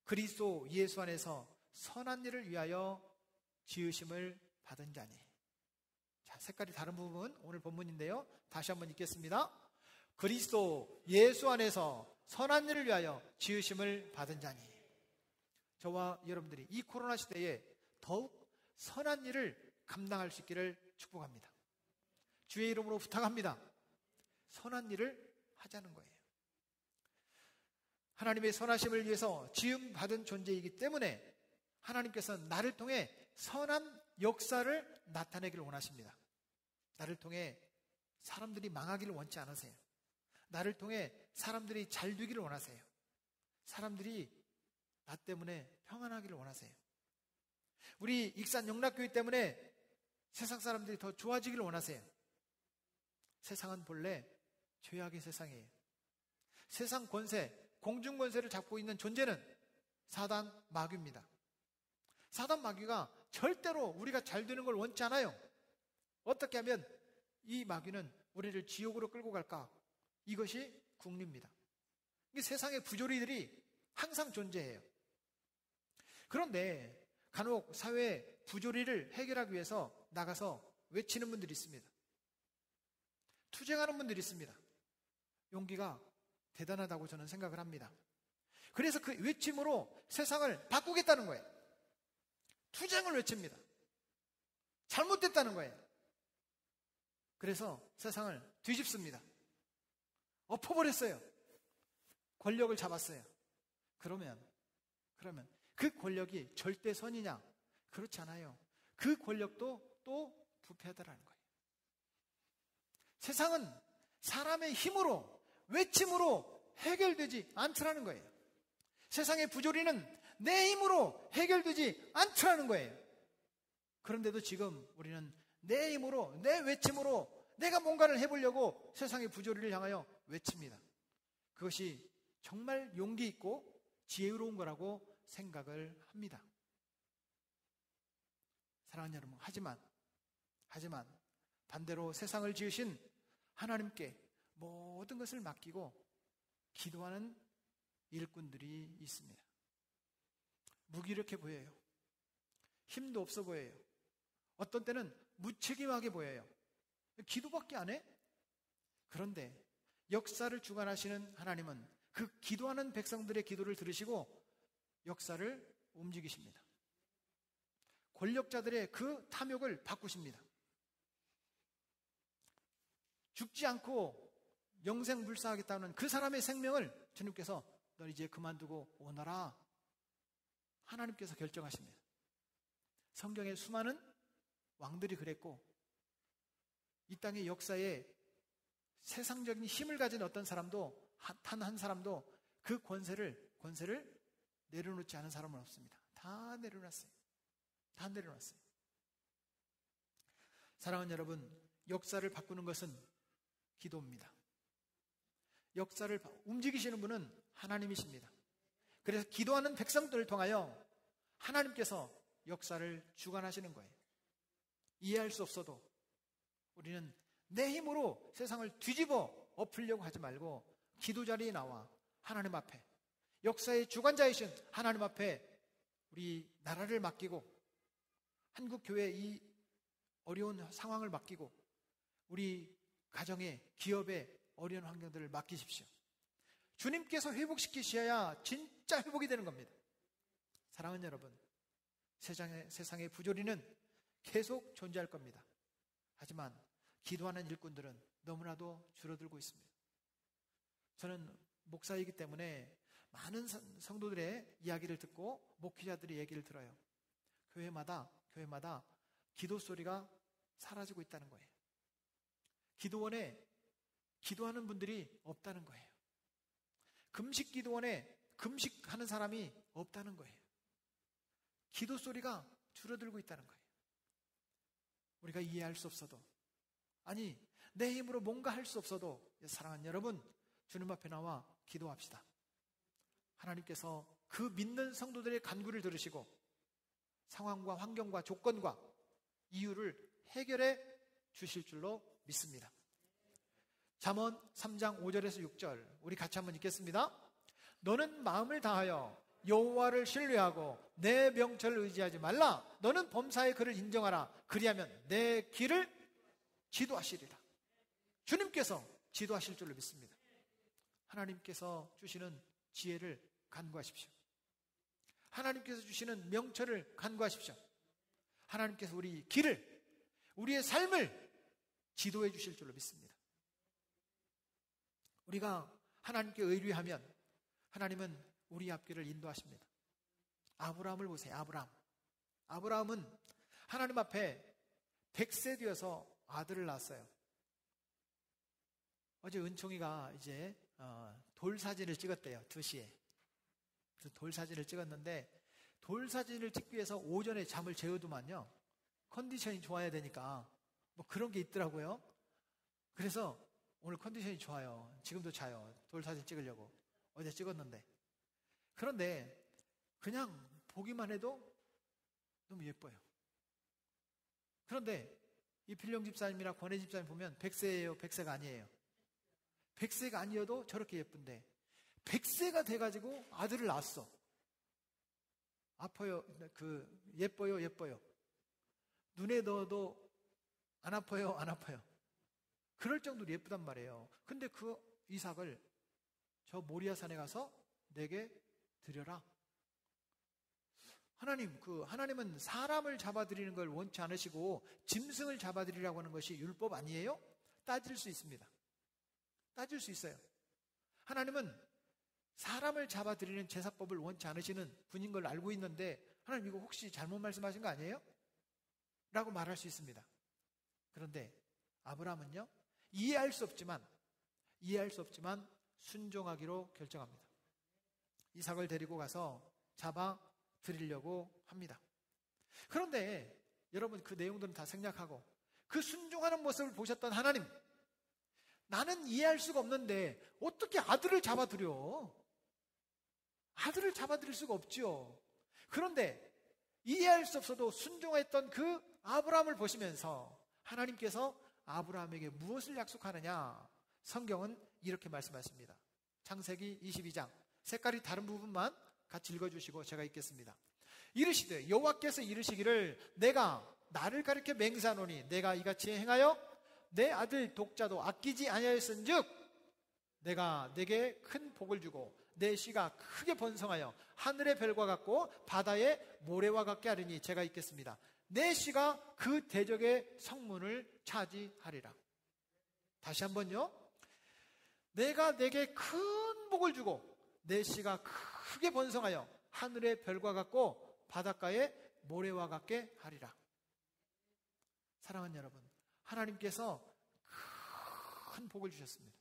그리스도 예수 안에서 선한 일을 위하여 지으심을 받은 자니. 자, 색깔이 다른 부분 오늘 본문인데요. 다시 한번 읽겠습니다. 그리스도 예수 안에서 선한 일을 위하여 지으심을 받은 자니. 저와 여러분들이 이 코로나 시대에 더욱 선한 일을 감당할 수 있기를 축복합니다. 주의 이름으로 부탁합니다. 선한 일을 하자는 거예요. 하나님의 선하심을 위해서 지음받은 존재이기 때문에 하나님께서는 나를 통해 선한 역사를 나타내기를 원하십니다. 나를 통해 사람들이 망하기를 원치 않으세요. 나를 통해 사람들이 잘 되기를 원하세요. 사람들이 나 때문에 평안하기를 원하세요. 우리 익산 영락교회 때문에 세상 사람들이 더 좋아지기를 원하세요. 세상은 본래 죄악의 세상이에요. 세상 권세, 공중 권세를 잡고 있는 존재는 사단 마귀입니다. 사단 마귀가 절대로 우리가 잘 되는 걸 원치 않아요. 어떻게 하면 이 마귀는 우리를 지옥으로 끌고 갈까? 이것이 궁리입니다. 세상의 부조리들이 항상 존재해요. 그런데 간혹 사회의 부조리를 해결하기 위해서 나가서 외치는 분들이 있습니다. 투쟁하는 분들이 있습니다. 용기가 대단하다고 저는 생각을 합니다. 그래서 그 외침으로 세상을 바꾸겠다는 거예요. 투쟁을 외칩니다. 잘못됐다는 거예요. 그래서 세상을 뒤집습니다. 엎어버렸어요. 권력을 잡았어요. 그러면 그 권력이 절대 선이냐? 그렇지 않아요. 그 권력도 또 부패하다라는 거예요. 세상은 사람의 힘으로, 외침으로 해결되지 않더라는 거예요. 세상의 부조리는 내 힘으로 해결되지 않더라는 거예요. 그런데도 지금 우리는 내 힘으로, 내 외침으로 내가 뭔가를 해보려고 세상의 부조리를 향하여 외칩니다. 그것이 정말 용기 있고 지혜로운 거라고 생각을 합니다. 사랑하는 여러분, 하지만 반대로 세상을 지으신 하나님께 모든 것을 맡기고 기도하는 일꾼들이 있습니다. 무기력해 보여요. 힘도 없어 보여요. 어떤 때는 무책임하게 보여요. 기도밖에 안 해? 그런데 역사를 주관하시는 하나님은 그 기도하는 백성들의 기도를 들으시고 역사를 움직이십니다. 권력자들의 그 탐욕을 바꾸십니다. 죽지 않고 영생불사하겠다는 그 사람의 생명을 주님께서 너 이제 그만두고 오너라. 하나님께서 결정하십니다. 성경에 수많은 왕들이 그랬고 이 땅의 역사에 세상적인 힘을 가진 어떤 사람도 단 한 사람도 그 권세를 내려놓지 않은 사람은 없습니다. 다 내려놨어요. 다 내려놨어요. 사랑하는 여러분, 역사를 바꾸는 것은 기도입니다. 역사를 움직이시는 분은 하나님이십니다. 그래서 기도하는 백성들을 통하여 하나님께서 역사를 주관하시는 거예요. 이해할 수 없어도 우리는 내 힘으로 세상을 뒤집어 엎으려고 하지 말고 기도 자리에 나와 하나님 앞에, 역사의 주관자이신 하나님 앞에 우리 나라를 맡기고 한국 교회 이 어려운 상황을 맡기고 우리 가정에, 기업에 어려운 환경들을 맡기십시오. 주님께서 회복시키셔야 진짜 회복이 되는 겁니다. 사랑하는 여러분, 세상의 부조리는 계속 존재할 겁니다. 하지만 기도하는 일꾼들은 너무나도 줄어들고 있습니다. 저는 목사이기 때문에 많은 성도들의 이야기를 듣고 목회자들의 얘기를 들어요. 교회마다 기도 소리가 사라지고 있다는 거예요. 기도원에 기도하는 분들이 없다는 거예요. 금식 기도원에 금식하는 사람이 없다는 거예요. 기도 소리가 줄어들고 있다는 거예요. 우리가 이해할 수 없어도, 아니 내 힘으로 뭔가 할 수 없어도 사랑하는 여러분, 주님 앞에 나와 기도합시다. 하나님께서 그 믿는 성도들의 간구를 들으시고 상황과 환경과 조건과 이유를 해결해 주실 줄로 믿습니다. 잠언 3장 5절에서 6절 우리 같이 한번 읽겠습니다. 너는 마음을 다하여 여호와를 신뢰하고 내 명철을 의지하지 말라. 너는 범사의 그를 인정하라. 그리하면 내 길을 지도하시리라. 주님께서 지도하실 줄로 믿습니다. 하나님께서 주시는 지혜를 간구하십시오. 하나님께서 주시는 명철을 간구하십시오. 하나님께서 우리 길을, 우리의 삶을 지도해 주실 줄로 믿습니다. 우리가 하나님께 의뢰하면 하나님은 우리 앞길을 인도하십니다. 아브라함을 보세요. 아브라함은 하나님 앞에 100세 되어서 아들을 낳았어요. 어제 은총이가 이제 돌 사진을 찍었대요. 2시에. 그래서 돌 사진을 찍었는데, 돌 사진을 찍기 위해서 오전에 잠을 재우더만요. 컨디션이 좋아야 되니까 뭐 그런 게 있더라고요. 그래서 오늘 컨디션이 좋아요. 지금도 자요. 돌 사진 찍으려고 어제 찍었는데. 그런데 그냥 보기만 해도 너무 예뻐요. 그런데 이 필룡 집사님이나 권혜 집사님 보면 100세예요? 100세가 아니에요? 100세가 아니어도 저렇게 예쁜데 100세가 돼가지고 아들을 낳았어. 아파요. 예뻐요. 눈에 넣어도 안 아파요. 그럴 정도로 예쁘단 말이에요. 근데 그 이삭을 저 모리아산에 가서 내게 드려라. 하나님은 사람을 잡아들이는 걸 원치 않으시고 짐승을 잡아들이라고 하는 것이 율법 아니에요? 따질 수 있습니다. 따질 수 있어요. 하나님은 사람을 잡아들이는 제사법을 원치 않으시는 분인 걸 알고 있는데, 하나님 이거 혹시 잘못 말씀하신 거 아니에요? 라고 말할 수 있습니다. 그런데 아브라함은요, 이해할 수 없지만 순종하기로 결정합니다. 이삭을 데리고 가서 잡아 드리려고 합니다. 그런데 여러분, 그 내용들은 다 생략하고 그 순종하는 모습을 보셨던 하나님, 나는 이해할 수가 없는데 어떻게 아들을 잡아드려? 아들을 잡아드릴 수가 없지요. 그런데 이해할 수 없어도 순종했던 그 아브라함을 보시면서 하나님께서 아브라함에게 무엇을 약속하느냐? 성경은 이렇게 말씀하십니다. 창세기 22장, 색깔이 다른 부분만 같이 읽어주시고 제가 읽겠습니다. 이르시되 여호와께서 이르시기를 내가 나를 가리켜 맹세하노니 내가 이같이 행하여 내 아들 독자도 아끼지 아니하였은즉 내가 내게 큰 복을 주고 내 씨가 크게 번성하여 하늘의 별과 같고 바다의 모래와 같게 하리니, 제가 읽겠습니다. 내 씨가 그 대적의 성문을 차지하리라. 다시 한번요. 내가 내게 큰 복을 주고 내 씨가 크게 번성하여 하늘의 별과 같고 바닷가의 모래와 같게 하리라. 사랑하는 여러분, 하나님께서 큰 복을 주셨습니다.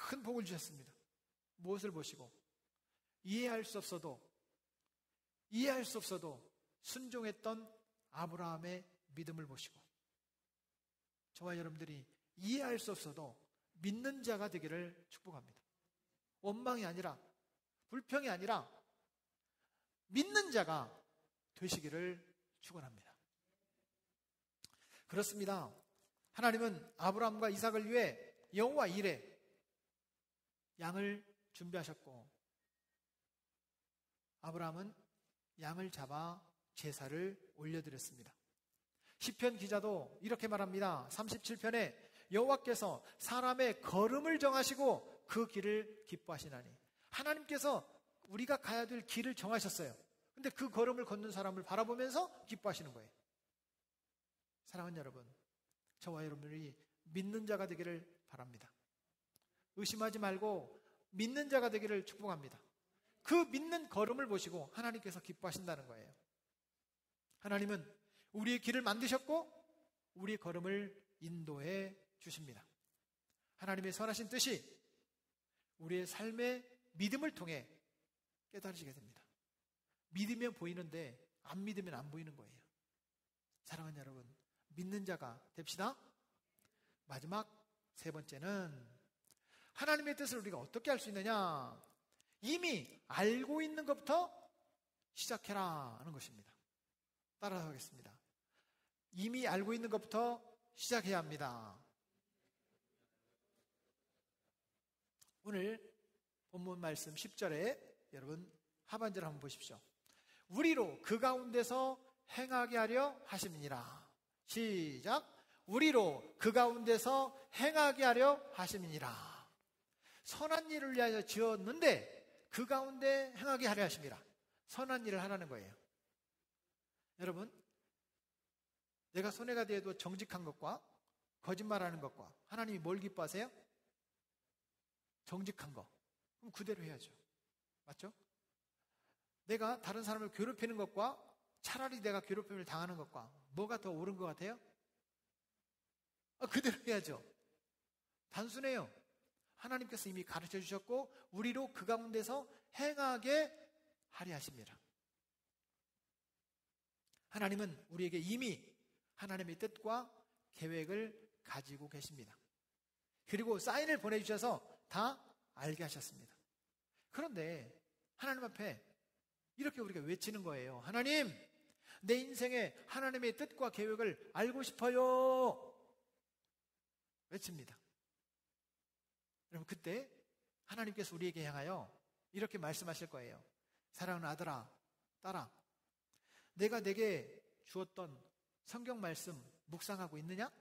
큰 복을 주셨습니다. 무엇을 보시고? 이해할 수 없어도 순종했던 아브라함의 믿음을 보시고, 저와 여러분들이 이해할 수 없어도 믿는 자가 되기를 축복합니다. 원망이 아니라, 불평이 아니라 믿는 자가 되시기를 축원합니다. 그렇습니다. 하나님은 아브라함과 이삭을 위해 여호와 이레 양을 준비하셨고, 아브라함은 양을 잡아 제사를 올려드렸습니다. 시편 기자도 이렇게 말합니다. 37편에 여호와께서 사람의 걸음을 정하시고 그 길을 기뻐하시나니, 하나님께서 우리가 가야 될 길을 정하셨어요. 근데 그 걸음을 걷는 사람을 바라보면서 기뻐하시는 거예요. 사랑하는 여러분, 저와 여러분들이 믿는 자가 되기를 바랍니다. 의심하지 말고 믿는 자가 되기를 축복합니다. 그 믿는 걸음을 보시고 하나님께서 기뻐하신다는 거예요. 하나님은 우리의 길을 만드셨고 우리의 걸음을 인도해 주십니다. 하나님의 선하신 뜻이 우리의 삶의 믿음을 통해 깨달으시게 됩니다. 믿으면 보이는데 안 믿으면 안 보이는 거예요. 사랑하는 여러분, 믿는 자가 됩시다. 마지막 세 번째는 하나님의 뜻을 우리가 어떻게 알 수 있느냐? 이미 알고 있는 것부터 시작해라 하는 것입니다. 따라서 하겠습니다. 이미 알고 있는 것부터 시작해야 합니다. 오늘 본문 말씀 10절에 여러분 하반절 한번 보십시오. 우리로 그 가운데서 행하게 하려 하심이니라. 시작. 우리로 그 가운데서 행하게 하려 하심이니라. 선한 일을 위하여 지었는데 그 가운데 행하게 하려 하심이라. 선한 일을 하라는 거예요. 여러분, 내가 손해가 되어도 정직한 것과 거짓말하는 것과 하나님이 뭘 기뻐하세요? 정직한 거. 그럼 그대로 해야죠. 맞죠? 내가 다른 사람을 괴롭히는 것과 차라리 내가 괴롭힘을 당하는 것과 뭐가 더 옳은 것 같아요? 그대로 해야죠. 단순해요. 하나님께서 이미 가르쳐 주셨고 우리로 그 가운데서 행하게 하려 하십니다. 하나님은 우리에게 이미 하나님의 뜻과 계획을 가지고 계십니다. 그리고 사인을 보내주셔서 다 알게 하셨습니다. 그런데 하나님 앞에 이렇게 우리가 외치는 거예요. 하나님, 내 인생에 하나님의 뜻과 계획을 알고 싶어요. 외칩니다. 여러분, 그때 하나님께서 우리에게 향하여 이렇게 말씀하실 거예요. 사랑하는 아들아, 딸아, 내가 내게 주었던 성경 말씀 묵상하고 있느냐?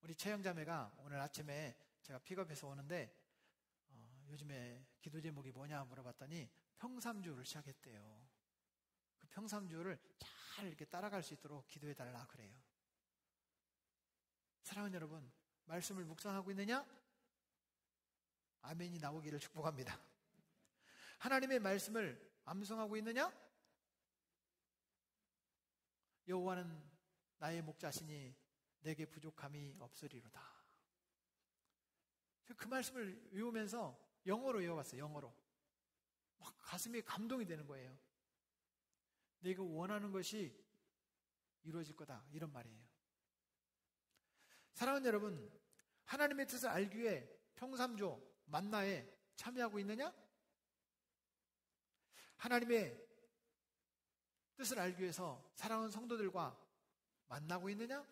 우리 채영자매가 오늘 아침에 제가 픽업해서 오는데 요즘에 기도 제목이 뭐냐 물어봤더니 평삼주를 시작했대요. 그 평삼주를 잘 이렇게 따라갈 수 있도록 기도해달라 그래요. 사랑하는 여러분, 말씀을 묵상하고 있느냐? 아멘이 나오기를 축복합니다. 하나님의 말씀을 암송하고 있느냐? 여호와는 나의 목자시니 내게 부족함이 없으리로다. 그 말씀을 외우면서 영어로 외워봤어요. 영어로. 막 가슴이 감동이 되는 거예요. 내가 원하는 것이 이루어질 거다, 이런 말이에요. 사랑하는 여러분, 하나님의 뜻을 알기 위해 평삼조 만나에 참여하고 있느냐? 하나님의 뜻을 알기 위해서 사랑하는 성도들과 만나고 있느냐?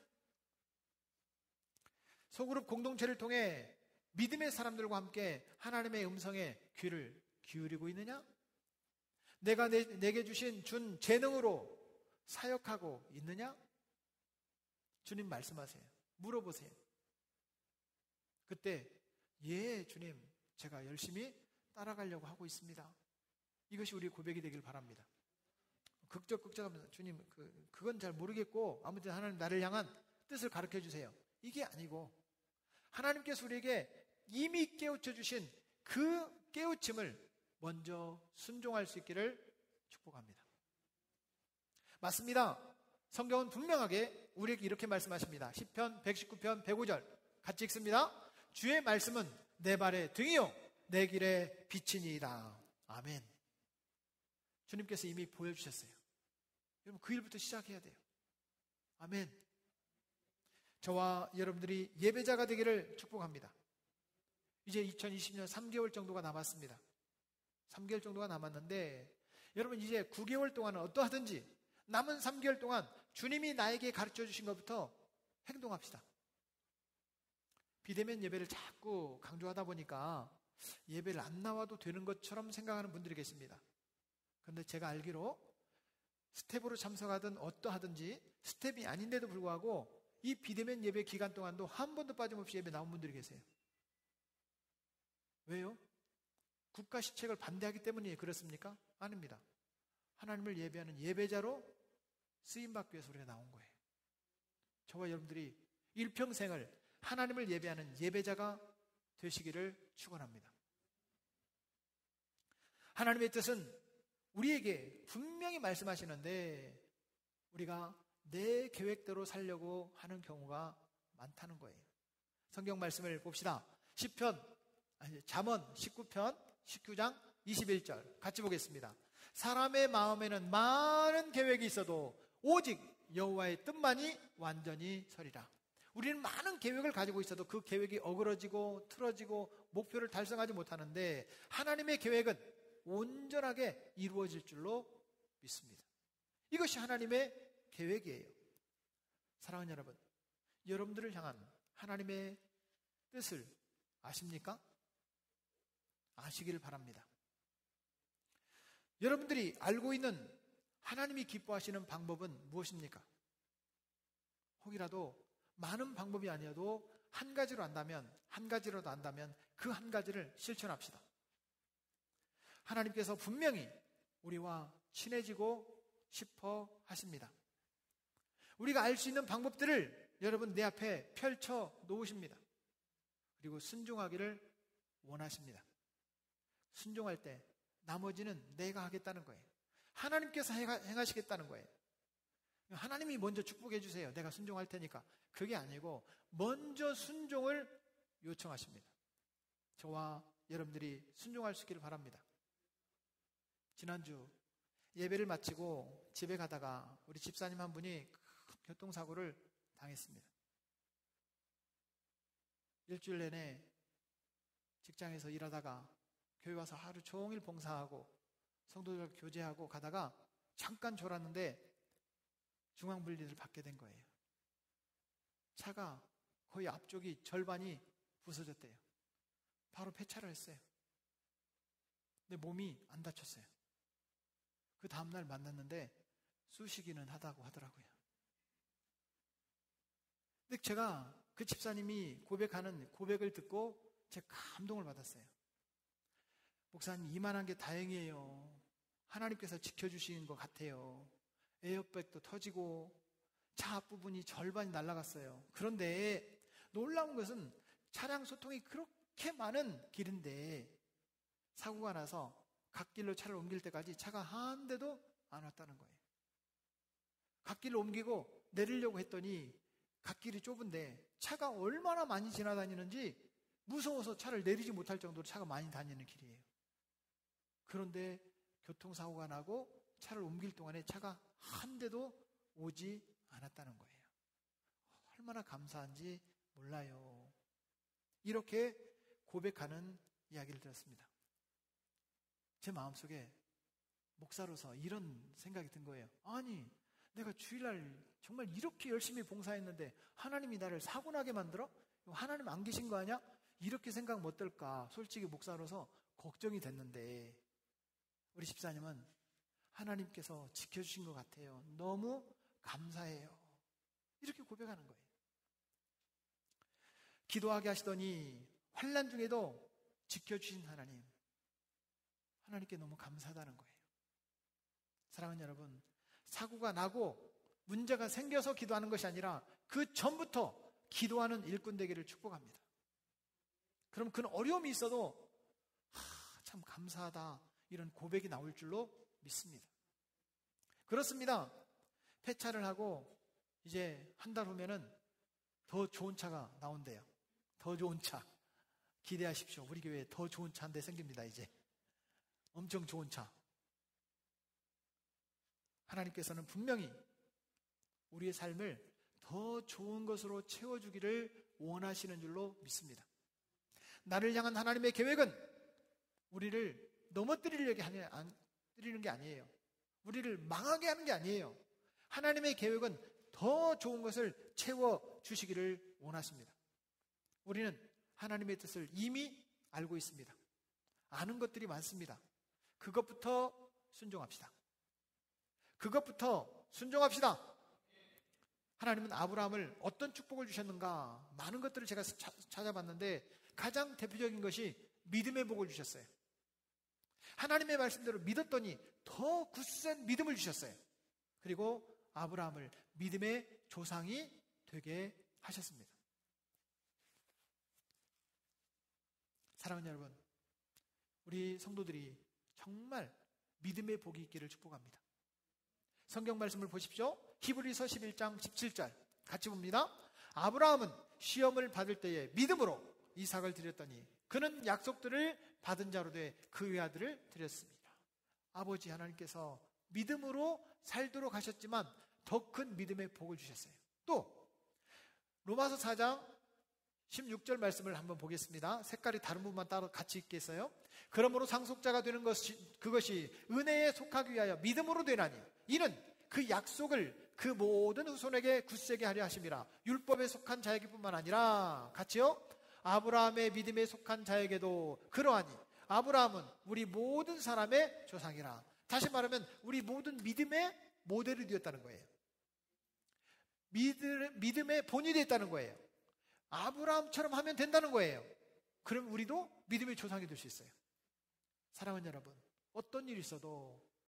소그룹 공동체를 통해 믿음의 사람들과 함께 하나님의 음성에 귀를 기울이고 있느냐? 내가 내게 준 재능으로 사역하고 있느냐? 주님 말씀하세요. 물어보세요. 그때 예, 주님, 제가 열심히 따라가려고 하고 있습니다. 이것이 우리 고백이 되길 바랍니다. 극적하면서 주님, 그건 잘 모르겠고 아무튼 하나님 나를 향한 뜻을 가르쳐 주세요. 이게 아니고 하나님께서 우리에게 이미 깨우쳐 주신 그 깨우침을 먼저 순종할 수 있기를 축복합니다. 맞습니다. 성경은 분명하게 우리에게 이렇게 말씀하십니다. 시편 119편 105절 같이 읽습니다. 주의 말씀은 내 발의 등이요 내 길의 빛이니이다. 아멘. 주님께서 이미 보여주셨어요. 여러분, 그 일부터 시작해야 돼요. 아멘. 저와 여러분들이 예배자가 되기를 축복합니다. 이제 2020년 3개월 정도가 남았습니다. 3개월 정도가 남았는데 여러분, 이제 9개월 동안은 어떠하든지 남은 3개월 동안 주님이 나에게 가르쳐 주신 것부터 행동합시다. 비대면 예배를 자꾸 강조하다 보니까 예배를 안 나와도 되는 것처럼 생각하는 분들이 계십니다. 그런데 제가 알기로 스텝으로 참석하든 어떠하든지 스텝이 아닌데도 불구하고 이 비대면 예배 기간 동안도 한 번도 빠짐없이 예배 나온 분들이 계세요. 왜요? 국가 시책을 반대하기 때문에 그렇습니까? 아닙니다. 하나님을 예배하는 예배자로 쓰임받기 위해서 우리가 나온 거예요. 저와 여러분들이 일평생을 하나님을 예배하는 예배자가 되시기를 축원합니다. 하나님의 뜻은 우리에게 분명히 말씀하시는데 우리가 내 계획대로 살려고 하는 경우가 많다는 거예요. 성경 말씀을 봅시다. 잠언 19편 19장 21절 같이 보겠습니다. 사람의 마음에는 많은 계획이 있어도 오직 여호와의 뜻만이 완전히 서리라. 우리는 많은 계획을 가지고 있어도 그 계획이 어그러지고 틀어지고 목표를 달성하지 못하는데 하나님의 계획은 온전하게 이루어질 줄로 믿습니다. 이것이 하나님의 계획이에요. 사랑하는 여러분, 여러분들을 향한 하나님의 뜻을 아십니까? 아시길 바랍니다. 여러분들이 알고 있는 하나님이 기뻐하시는 방법은 무엇입니까? 혹이라도 많은 방법이 아니어도 한 가지로 안다면, 한 가지로도 안다면 그 한 가지를 실천합시다. 하나님께서 분명히 우리와 친해지고 싶어 하십니다. 우리가 알 수 있는 방법들을 여러분 내 앞에 펼쳐 놓으십니다. 그리고 순종하기를 원하십니다. 순종할 때 나머지는 내가 하겠다는 거예요. 하나님께서 행하시겠다는 거예요. 하나님이 먼저 축복해 주세요. 내가 순종할 테니까. 그게 아니고 먼저 순종을 요청하십니다. 저와 여러분들이 순종할 수 있기를 바랍니다. 지난주 예배를 마치고 집에 가다가 우리 집사님 한 분이 교통사고를 당했습니다. 일주일 내내 직장에서 일하다가 교회 와서 하루 종일 봉사하고 성도들 교제하고 가다가 잠깐 졸았는데 중앙분리를 받게 된 거예요. 차가 거의 앞쪽이 절반이 부서졌대요. 바로 폐차를 했어요. 근데 몸이 안 다쳤어요. 그 다음날 만났는데 쑤시기는 하다고 하더라고요. 근데 제가 그 집사님이 고백하는 고백을 듣고 제가 감동을 받았어요. 목사님, 이만한 게 다행이에요. 하나님께서 지켜주시는 것 같아요. 에어백도 터지고 차 앞부분이 절반이 날아갔어요. 그런데 놀라운 것은 차량 소통이 그렇게 많은 길인데 사고가 나서 갓길로 차를 옮길 때까지 차가 한 대도 안 왔다는 거예요. 갓길로 옮기고 내리려고 했더니 갓길이 좁은데 차가 얼마나 많이 지나다니는지 무서워서 차를 내리지 못할 정도로 차가 많이 다니는 길이에요. 그런데 교통사고가 나고 차를 옮길 동안에 차가 한 대도 오지 않았다는 거예요. 얼마나 감사한지 몰라요. 이렇게 고백하는 이야기를 들었습니다. 제 마음속에 목사로서 이런 생각이 든 거예요. 아니, 내가 주일날 정말 이렇게 열심히 봉사했는데 하나님이 나를 사고나게 만들어? 하나님 안 계신 거 아니야? 이렇게 생각 못 들까? 솔직히 목사로서 걱정이 됐는데 우리 집사님은 하나님께서 지켜주신 것 같아요. 너무 감사해요. 이렇게 고백하는 거예요. 기도하게 하시더니 환난 중에도 지켜주신 하나님, 하나님께 너무 감사하다는 거예요. 사랑하는 여러분, 사고가 나고 문제가 생겨서 기도하는 것이 아니라 그 전부터 기도하는 일꾼 되기를 축복합니다. 그럼 그 어려움이 있어도 참 감사하다 이런 고백이 나올 줄로 믿습니다. 그렇습니다. 폐차를 하고 이제 한 달 후면은 더 좋은 차가 나온대요. 더 좋은 차 기대하십시오. 우리 교회에 더 좋은 차 한 대 생깁니다. 이제 엄청 좋은 차. 하나님께서는 분명히 우리의 삶을 더 좋은 것으로 채워주기를 원하시는 줄로 믿습니다. 나를 향한 하나님의 계획은 우리를 넘어뜨리는 게 아니에요. 우리를 망하게 하는 게 아니에요. 하나님의 계획은 더 좋은 것을 채워주시기를 원하십니다. 우리는 하나님의 뜻을 이미 알고 있습니다. 아는 것들이 많습니다. 그것부터 순종합시다. 그것부터 순종합시다. 하나님은 아브라함을 어떤 축복을 주셨는가? 많은 것들을 제가 찾아봤는데 가장 대표적인 것이 믿음의 복을 주셨어요. 하나님의 말씀대로 믿었더니 더 굳센 믿음을 주셨어요. 그리고 아브라함을 믿음의 조상이 되게 하셨습니다. 사랑하는 여러분, 우리 성도들이 정말 믿음의 복이 있기를 축복합니다. 성경 말씀을 보십시오. 히브리서 11장 17절 같이 봅니다. 아브라함은 시험을 받을 때에 믿음으로 이삭을 드렸더니 그는 약속들을 받은 자로 돼 그 외아들을 드렸습니다. 아버지 하나님께서 믿음으로 살도록 하셨지만 더 큰 믿음의 복을 주셨어요. 또 로마서 4장 16절 말씀을 한번 보겠습니다. 색깔이 다른 부분만 따로 같이 읽겠어요. 그러므로 상속자가 되는 그것이 은혜에 속하기 위하여 믿음으로 되나니 이는 그 약속을 그 모든 후손에게 굳세게 하려 하심이라. 율법에 속한 자에게뿐만 아니라 같이요 아브라함의 믿음에 속한 자에게도 그러하니 아브라함은 우리 모든 사람의 조상이라. 다시 말하면 우리 모든 믿음의 모델이 되었다는 거예요. 믿음의 본이 됐다는 거예요. 아브라함처럼 하면 된다는 거예요. 그럼 우리도 믿음의 조상이 될 수 있어요. 사랑하는 여러분, 어떤 일이 있어도